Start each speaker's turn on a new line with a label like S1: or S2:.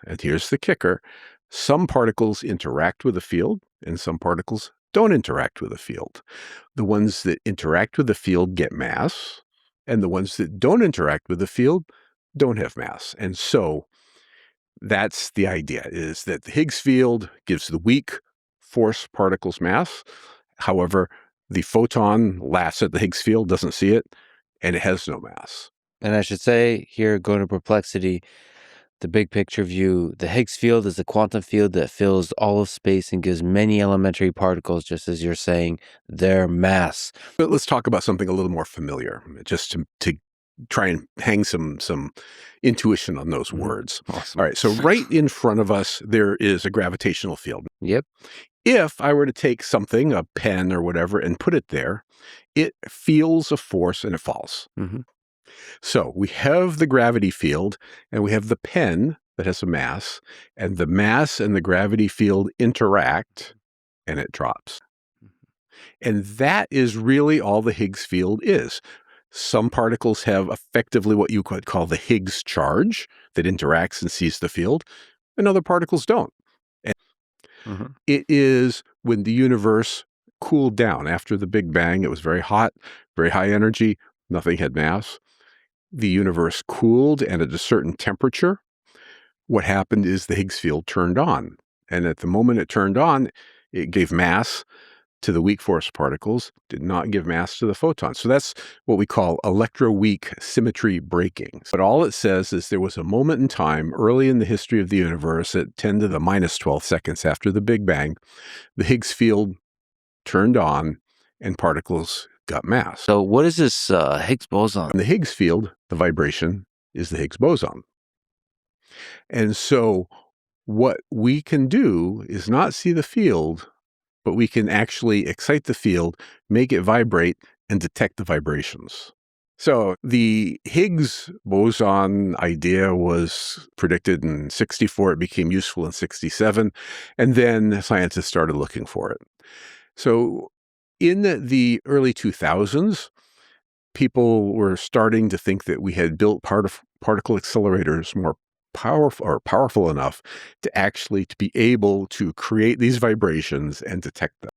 S1: and here's the kicker, some particles interact with the field and some particles don't interact with the field. The ones that interact with the field get mass, and the ones that don't interact with the field don't have mass. And so that's the idea, is that the Higgs field gives the weak force particles mass. However, the photon laughs at the Higgs field, doesn't see it, and it has no mass.
S2: And I should say here, going to perplexity, the big picture view, the Higgs field is a quantum field that fills all of space and gives many elementary particles, just as you're saying, their mass.
S1: But let's talk about something a little more familiar, just to try and hang some intuition on those words.
S2: Awesome.
S1: All right, so right in front of us, there is a gravitational field.
S2: Yep.
S1: If I were to take something, a pen or whatever, and put it there, it feels a force and it falls.
S2: Mm-hmm.
S1: So we have the gravity field and we have the pen that has a mass, and the mass and the gravity field interact and it drops. And that is really all the Higgs field is. Some particles have effectively what you could call the Higgs charge that interacts and sees the field, and other particles don't. And it is when the universe cooled down after the Big Bang. It was very hot, very high energy, nothing had mass. The universe cooled, and at a certain temperature, what happened is the Higgs field turned on. And at the moment it turned on, it gave mass to the weak force particles, did not give mass to the photons. So that's what we call electroweak symmetry breaking. But all it says is there was a moment in time early in the history of the universe at 10 to the minus 12 seconds after the Big Bang, the Higgs field turned on and particles got mass.
S2: So what is this Higgs boson?
S1: In the Higgs field, the vibration is the Higgs boson. And so what we can do is not see the field, but we can actually excite the field, make it vibrate, and detect the vibrations. So the Higgs boson idea was predicted in 1964. It became useful in 1967. And then scientists started looking for it. So in the early 2000s, people were starting to think that we had built particle accelerators more powerful enough to be able to create these vibrations and detect them.